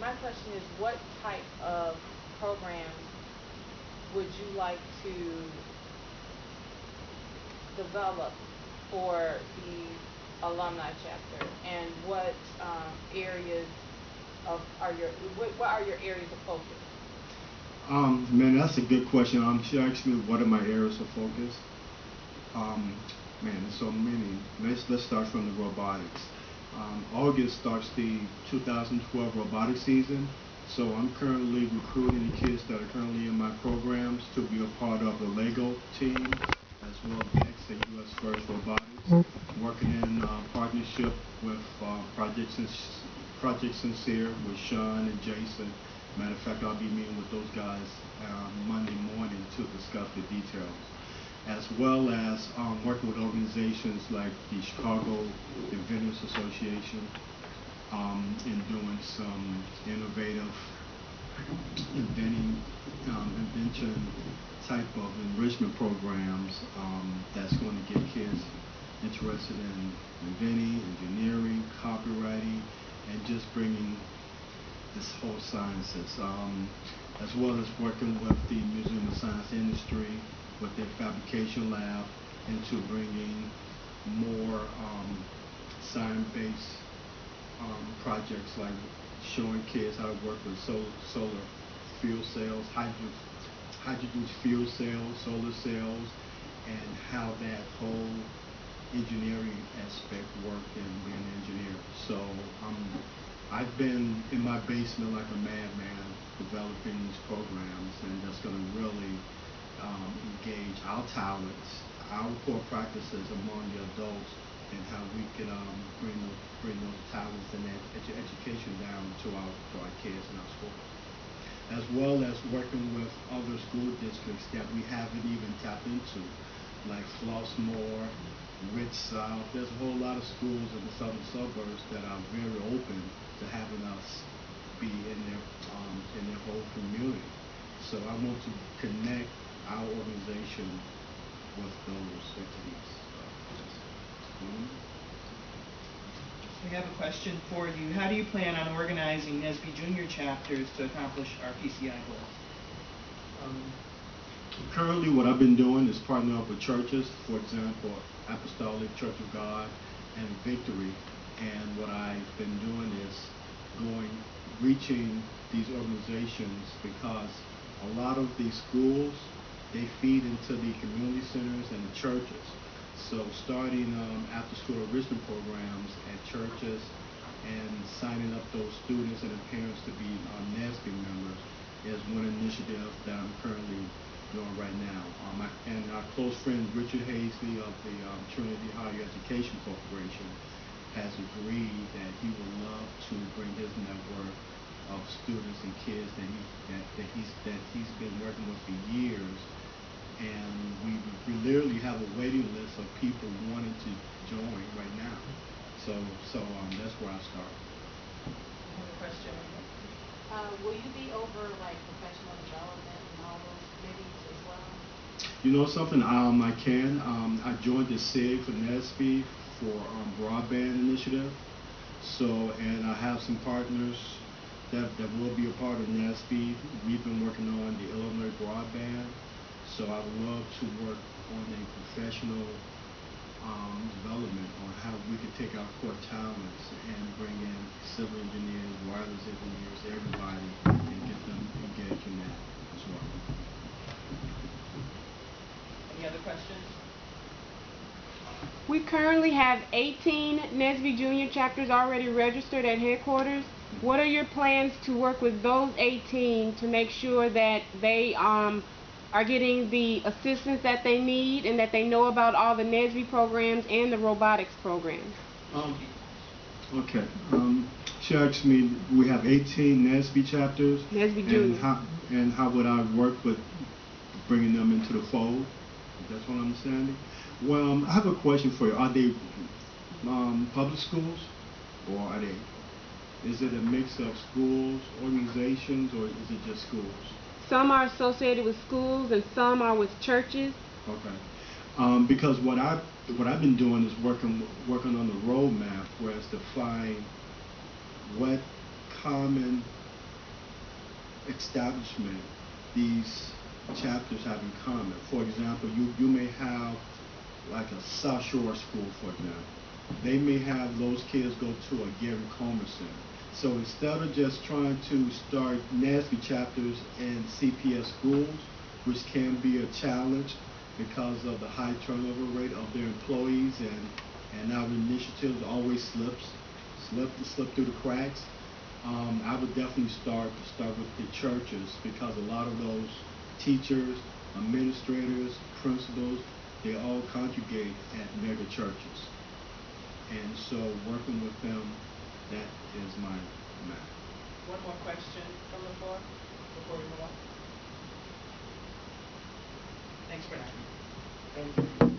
my question is, what type of programs would you like to develop for the alumni chapter, and what areas what are your areas of focus? Man, that's a good question. She asked me what are my areas of focus. Man, there's so many. Let's start from the robotics. August starts the 2012 robotics season, so I'm currently recruiting the kids that are currently in my programs to be a part of the Lego team, as well as the US First Robotics, working in partnership with Project Sincere with Sean and Jason. Matter of fact, I'll be meeting with those guys Monday morning to discuss the details, as well as working with organizations like the Chicago Inventors Association in doing some innovative invention type of enrichment programs that's going to get kids interested in inventing, engineering, copywriting, and just bringing this whole sciences, as well as working with the Museum of Science industry with their fabrication lab into bringing more science-based projects, like showing kids how to work with solar fuel cells, hydrogen fuel cells, solar cells, and how that whole engineering aspect worked in being an engineer. So I've been in my basement like a madman developing these programs, and that's going to really engage our talents, our core practices among the adults, and how we can bring those talents and that education down to our kids in our schools, as well as working with other school districts that we haven't even tapped into, like Flossmoor, Rich South. There's a whole lot of schools in the southern suburbs that are very open to having us be in their whole community. So I want to connect our organization with those entities. We have a question for you. How do you plan on organizing NSB Junior chapters to accomplish our PCI goals? Currently, what I've been doing is partnering up with churches, for example, Apostolic Church of God and Victory. And what I've been doing is reaching these organizations, because a lot of these schools, they feed into the community centers and the churches. So starting after-school enrichment programs at churches and signing up those students and their parents to be NSB members is one initiative that I'm currently doing right now. And our close friend Richard Hazley of the Trinity Higher Education Corporation has agreed that he would love to bring his network of students and kids that he's been working with for years, and we literally have a waiting list of people wanting to join right now. So that's where I start. Another question. Will you be over like professional development and all those committees as well? You know something? I can. I joined the SIG for NSB for broadband initiative. So, and I have some partners that will be a part of NSB. We've been working on the Illinois broadband. So I would love to work on a professional development on how we could take our core talents and bring in civil engineers, wireless engineers, everybody, and get them engaged in that as well. Any other questions? We currently have 18 NSB Junior chapters already registered at headquarters. What are your plans to work with those 18 to make sure that they are getting the assistance that they need and that they know about all the NSB programs and the robotics programs? Okay. She asked me, we have 18 NSB chapters. NSB Junior. And how would I work with bringing them into the fold? That's what I'm understanding. Well, I have a question for you. Are they public schools, or are they? Is it a mix of schools, organizations, or is it just schools? Some are associated with schools and some are with churches. Okay. Because what I've been doing is working on the roadmap, whereas to find what common establishment these chapters have in common. For example, you may have like a South Shore school, for example. They may have those kids go to a Gary Comer Center. So instead of just trying to start NSBE chapters in CPS schools, which can be a challenge because of the high turnover rate of their employees, and our initiatives always slip through the cracks. I would definitely start with the churches, because a lot of those teachers, administrators, principals, they all congregate at mega churches. And so working with them, that is my matter. One more question from the floor before we move on. Thanks, Bernard. Thank you.